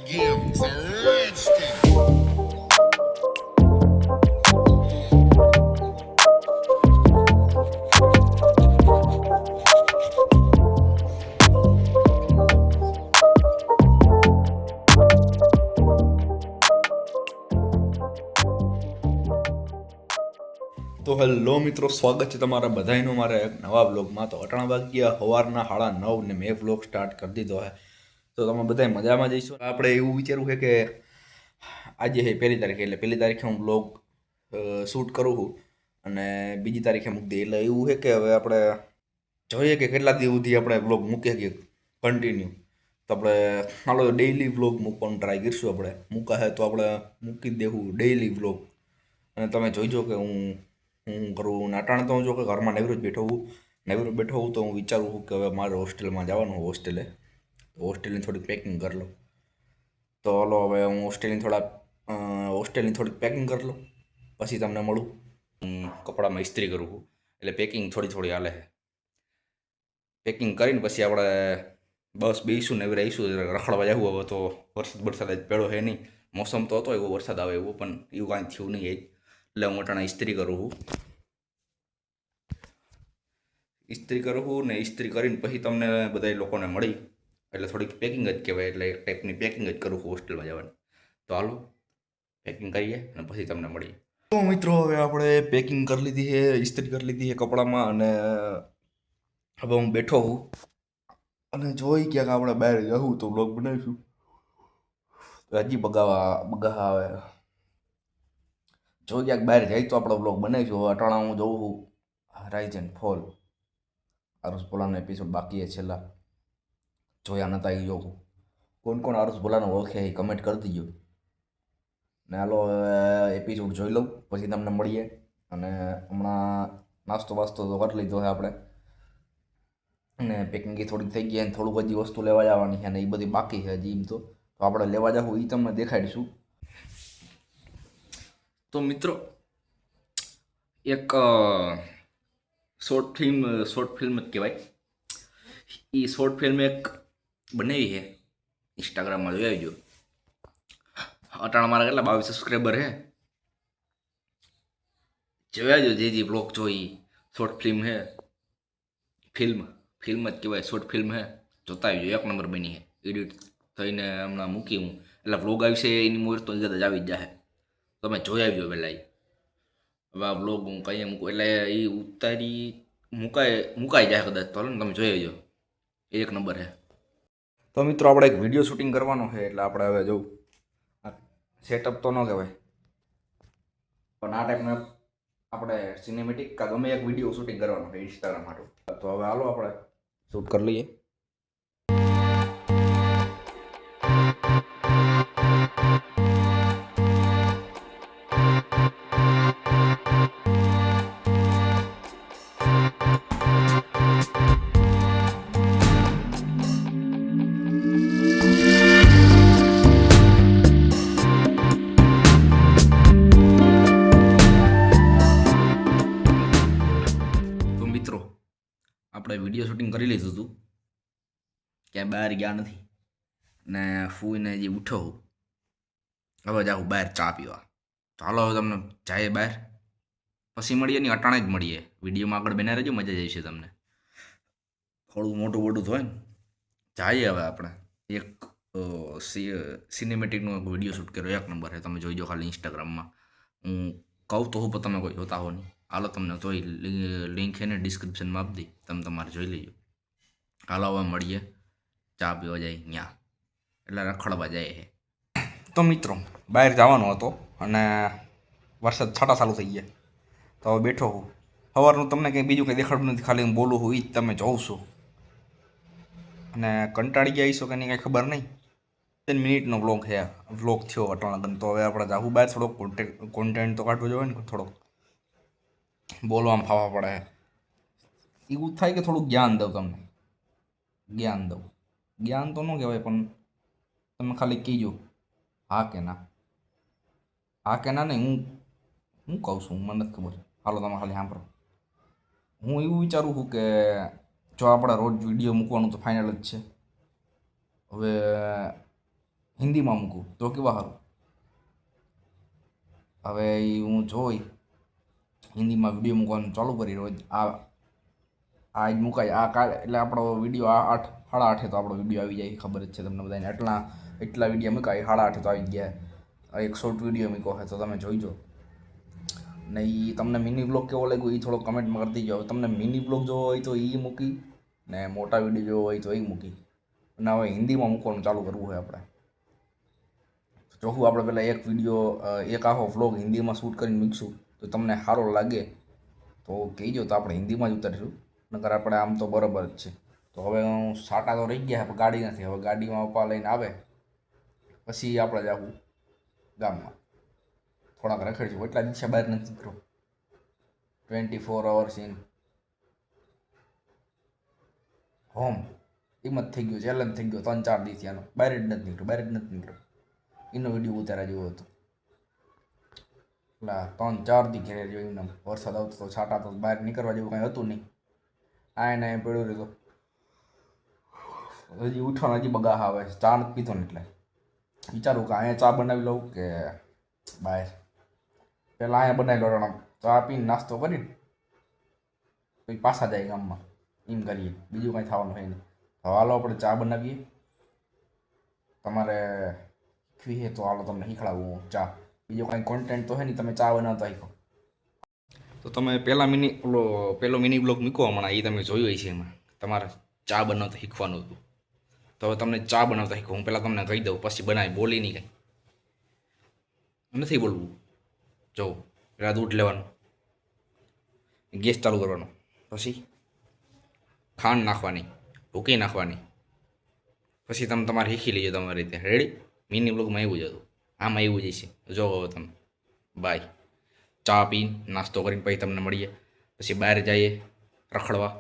Games arrested. તો hello મિત્રો, સ્વાગત છે તમારા બધાનું મારા એક નવા વ્લોગમાં. તો 8 વાગ્યા સવારના 9:30 ને મેં વ્લોગ સ્ટાર્ટ કરી દીધો છે. તો તમે બધા મજામાં જઈશું. આપણે એવું વિચારવું છે કે આજે છે 1 તારીખે, એટલે 1 તારીખે હું વ્લોગ શૂટ કરું છું અને 2 તારીખે મૂકી દઈએ. એટલે એવું છે કે હવે આપણે જોઈએ કે કેટલા દિવસ સુધી આપણે વ્લોગ મૂકી શકીએ કન્ટિન્યુ. તો આપણે હાલો ડેઈલી વ્લોગ મૂકવાનું ટ્રાય કરીશું. આપણે મૂકાશે તો આપણે મૂકી જ દેવું ડેઈલી વ્લોગ. અને તમે જોઈજો કે હું કરું નાટાણે. તો હું જો કે ઘરમાં નવરો બેઠો હોઉં તો હું વિચારું છું કે હવે મારે હોસ્ટેલમાં જવાનું હોય. હોસ્ટેલની થોડીક પેકિંગ કરી લઉં. તો હલો હવે હું હોસ્ટેલની થોડીક પેકિંગ કરી લઉં, પછી તમને મળું. હું કપડામાં ઇસ્ત્રી કરું છું, એટલે પેકિંગ થોડી હાલે છે. પેકિંગ કરીને પછી આપણે બસ બેસીશું ને રહીશું, રખડવા જવું. હવે તો વરસાદ જ પેલો છે નહીં. મોસમ તો હતો એવો વરસાદ આવે એવો, પણ એવું કાંઈ થયું નહીં. એટલે હું અટાણે ઇસ્ત્રી કરું છું. ઇસ્ત્રી કરું છું ને ઇસ્ત્રી કરીને પછી તમને બધા લોકોને મળી, એટલે થોડીક પેકિંગ જ કહેવાય. એટલે એક ટાઈપની પેકિંગ જ કરું છું હોસ્ટેલમાં જવાની. તો હાલો પેકિંગ કરીએ અને પછી તમને મળીએ. તો મિત્રો, હવે આપણે પેકિંગ કરી લીધી છે, ઇસ્ત્રી કરી લીધી છે કપડામાં, અને હવે હું બેઠો છું અને જોઈ ક્યાંક આપણે બહાર જવું તો બ્લોગ બનાવીશું. હજી બગા આવે, જો ક્યાંક બહાર જાય તો આપણે બ્લોગ બનાવીશું. હવે અટાણા હું જોઉં છું રાઇઝ એન્ડ ફોલ. આરુષ ભોલાનો એપિસોડ બાકી છે છેલ્લા, જોયા નતા એ જોઉં. કોણ આરુષ ભોલાનો ઓળખે એ કમેન્ટ કરી દીજો. ને હાલો એપિસોડ જોઈ લઉં, પછી તમને મળીએ. અને હમણાં નાસ્તો વાસ્તો તો કરી લીધો છે આપણે, અને પેકિંગ થોડીક થઈ ગઈ, અને થોડુંક હજી વસ્તુ લેવા જવાની છે, અને એ બધી બાકી છે હજી. એમ તો આપણે લેવા જવું એ તમને દેખાડીશું. તો મિત્રો, એક શોર્ટ ફિલ્મ જ કહેવાય. એ શોર્ટ ફિલ્મ એક બનાવી છે, ઇન્સ્ટાગ્રામમાં જોઈ આવજો. અટાણા મારા કેટલા 22 સબસ્ક્રાઈબર છે. જોયા જો જે બ્લોગ જોઈ. શોર્ટ ફિલ્મ છે, ફિલ્મ જ કહેવાય, શોર્ટ ફિલ્મ છે. જોતા આવજો, 1 નંબર બની છે. એડિટ થઈને હમણાં મૂકી હું, એટલે વ્લોગ આવશે એની મોર તો કદાચ આવી જ જાય. તમે જોઈ આવજો પહેલાં. હવે આ વ્લોગ હું કહીએ મૂકું એટલે એ ઉતારી મુકાઈ જાય કદાચ. તો ને તમે જોઈ આવજો, 1 નંબર છે. તો મિત્રો, આપણે એક વિડીયો શૂટિંગ કરવાનો છે, એટલે આપણે હવે જોઉં. સેટઅપ તો ન કહેવાય, પણ આ ટાઈપના આપણે સિનેમેટિક કા ગમે એક વિડીયો શૂટિંગ કરવાનો છે ઇન્સ્ટાગ્રામ માટે. તો હવે હાલો આપણે શૂટ કરી લઈએ. તો મિત્રો, આપણે વિડીયો શૂટિંગ કરી લીધું હતું, ક્યાંય બહાર ગયા નથી. ને ફૂઈને જે ઉઠો, હવે જાઉં બહાર ચા પીવા. તો હાલો હવે તમને જાય બહાર, પછી મળીએ. નહીં અટાણે જ મળીએ. વિડીયોમાં આગળ બના રહેજો, મજા જ આવશે તમને. થોડું મોટું થાય ને. જઈએ હવે આપણે એક સિનેમેટિકનો એક વિડીયો શૂટ કર્યો, 1 નંબર છે. તમે જોઈજો ખાલી ઇન્સ્ટાગ્રામમાં. હું કહું તો હું, પણ તમે કોઈ જોતા હો નહીં. હાલો તમને જોઈ લિંક છે ને ડિસ્ક્રિપ્શનમાં આપી દઈ, તમે તમારે જોઈ લેજો. હાલો હવે મળીએ, ચા પીવા જાય ત્યાં, એટલે રખડવા જાય છે. તો મિત્રો, બહાર જવાનો હતો અને વરસાદ છાંટા ચાલુ થઈ ગયા. તો હવે બેઠો હું. સવારનું તમને કંઈ બીજું કંઈ દેખાડવું નથી, ખાલી હું બોલું છું એ જ તમે જોઉં છું. અને કંટાળી ગયા છો કે નહીં કાંઈ ખબર નહીં. 3 મિનિટનો વ્લોગ થયો અટાણા. તો હવે આપણે જાવું બહાર, થોડોક કોન્ટેન્ટ તો કાઢવો જોઈએ ને. થોડોક બોલવામાં ફાવા પડે. એવું થાય કે થોડુંક જ્ઞાન દઉં તમને. જ્ઞાન તો ન કહેવાય, પણ તમે ખાલી કહીજો હા કે ના નહીં. હું કહું છું, મને નથી ખબર. હાલો તમે ખાલી સાંભળો. હું એવું વિચારું છું કે જો આપણે રોજ વિડીયો મૂકવાનું તો ફાઇનલ જ છે. હવે હિન્દીમાં મૂકું તો કેવા સારું. હવે એ હું જોઈ હિન્દીમાં વિડીયો મૂકવાનું ચાલુ કરી રોજ આ જ મુકાય આ કાલે એટલે આપણો વિડીયો આ 8:30 તો આપણો વિડીયો આવી જાય ખબર જ છે તમને બધાને. એટલા વિડીયો મૂકાય 8:30 તો આવી ગયા. એક શોર્ટ વિડીયો મૂક્યો છે તો તમે જોઈજો. ને એ તમને મિની બ્લોગ કેવો લાગ્યો એ થોડો કમેન્ટમાં કરી દીજો. તમને મિની બ્લોગ જોવો હોય તો એ મૂકી ને મોટા વિડીયો જોવો હોય તો એ મૂકી. અને હવે હિન્દીમાં મૂકવાનું ચાલુ કરવું હોય આપણે. જોવું આપણે પહેલાં એક વિડીયો એક આખો વ્લોગ હિન્દીમાં શૂટ કરીને મૂકીશું તો તમને સારો લાગે તો કહેજો તો આપણે હિન્દીમાં જ ઉતારીશું. નકર આપણે આમ તો બરાબર જ છે. તો હવે હું સાટા તો રહી ગયા પણ ગાડી નથી. હવે ગાડીમાં પપ્પા લઈને આવે પછી આપણે જવું ગામમાં થોડાક રખડીશું. એટલા દિવસે બહાર નથી નીકળો 24 hours ઇન હોમ. એમ જ થઈ ગયો ચેલેન્જ થઈ ગયો 3-4 દિવસથી આનો. બહાર જ નથી નીકળ્યો. એનો વિડીયો ઉતાર્યા જેવો હતો. એટલે 3-4 દી ઘેરે રહ્યો એમને. વરસાદ આવતો તો છાંટા તો બહાર નીકળવા જેવું કાંઈ હતું નહીં. આ એને પડ્યું રહ્યું તો હજી ઉઠવાનો હજી બગા આવે. ચા નથી પીધો ને એટલે વિચારું કે અહીંયા ચા બનાવી લઉં કે બહાર. પહેલાં અહીંયા બનાવી લો ચા પીને નાસ્તો કરીને પછી પાછા જાય ગામમાં. એમ કરીએ બીજું કાંઈ થવાનું હોય નહીં. તો હાલો આપણે ચા બનાવીએ. તમારે શીખવી છે તો હાલો તમને શીખડાવું ચા. બીજો કાંઈ કોન્ટેન્ટ તો હે નહીં. તમે ચા બનાવતા શીખો. તો તમે પહેલો મિની બ્લોગ મૂકો હમણાં એ તમે જોયું છે. એમાં તમારે ચા બનાવતા શીખવાનું હતું. તો હવે તમને ચા બનાવતા શીખો. હું પહેલાં તમને કહી દઉં પછી બનાવી. બોલી નહીં કાંઈ નથી બોલવું. જો પહેલાં દૂધ લેવાનું, ગેસ ચાલુ કરવાનો, પછી ખાંડ નાખવાની, ભૂકી નાખવાની, પછી તમે તમારે શીખી લેજો તમારી રીતે. રેડી? મિની બ્લોગમાં એવું જ હતું. આમાં એવું જ છે. જો હવે તમે બાય. ચા પીને નાસ્તો કરીને પછી તમને મળીએ. પછી બહાર જઈએ રખડવા.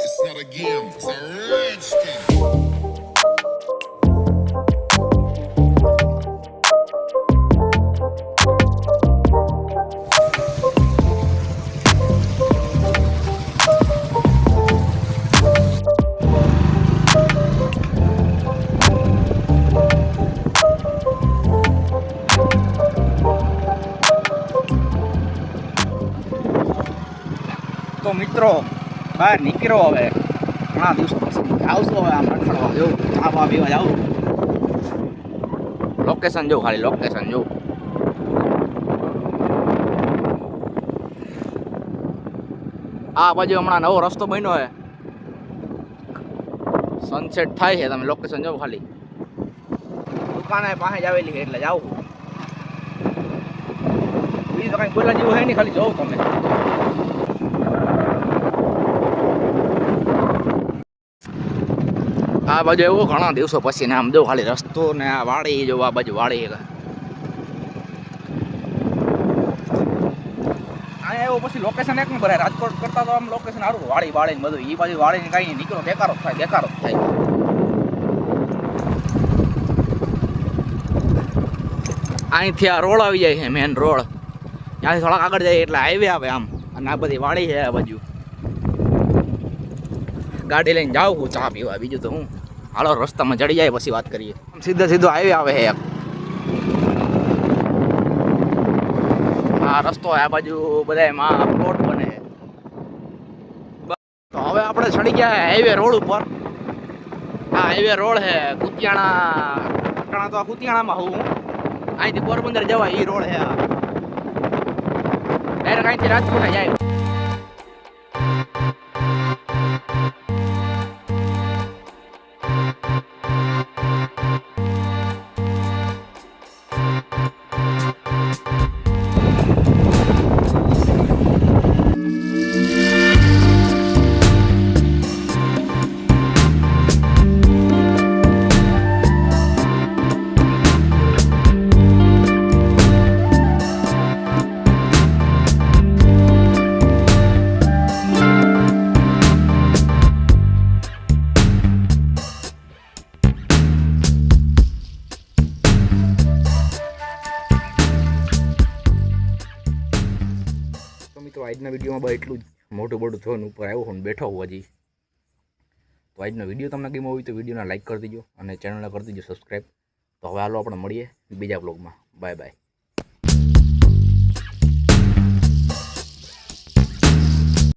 It's not a game, it's a rich thing. તો મિત્રો બહાર નીકળ્યો હવે ઘણા દિવસો પછી આવશો હવે આમ રખડવા જવું ચા પા પીવા જાઉં. લોકેશન જો ખાલી લોકેશન જો. આ બાજુ હમણાં નવો રસ્તો બન્યો છે. સનસેટ થાય છે. તમે લોકેશન જો ખાલી. દુકાને પાસે જ આવેલી છે એટલે જાઉં. બીજું તો કાંઈ બોલા જેવું છે નહીં. ખાલી જોઉં તમે. આ બાજુ એવું ઘણા દિવસો પછી ને આમ જો ખાલી રસ્તો ને આ વાડી જો. આ બાજુ વાડી અહીંયા એવું પછી લોકેશન એક નંબર. રાજકોટ કરતા તો આમ લોકેશન સારું. વાડી ને બધું. એ બાજુ વાડી ને કાંઈ નીકળો બેકારો જ થાય. અહીંથી આ રોડ આવી જાય છે મેન રોડ. ત્યાંથી થોડાક આગળ જાય એટલે હાઈવે આવે આમ. અને આ બધી વાડી છે આ બાજુ. ગાડી લઈને જાઉં હું ચા પીવા. બીજું તો હું હાલો રસ્તામાં ચડી જાય પછી વાત કરીએ. સીધો હાઈવે આવે છે. આ રસ્તો આ બાજુ બધા એમાં પ્લોટ બને છે. તો હવે આપણે ચડી ગયા હાઈવે રોડ ઉપર. આ હાઈવે રોડ છે કુતિયાણા. તો આ કુતિયાણામાં હું અહીંથી પોરબંદર જવાય એ રોડ છે. આ ડાયરેક્ટ અહીંથી રાજકોટ જાય. તો આજના વિડીયોમાં બસ એટલું જ. મોટું થયું ઉપર આવ્યો હું બેઠો હું હજી. તો આજનો વિડીયો તમને ગમ્યો હોય તો વિડીયોને લાઇક કરી દેજો અને ચેનલને કરી દેજો સબસ્ક્રાઈબ. તો હવે હાલો આપણે મળીએ બીજા બ્લોગમાં. Bye bye.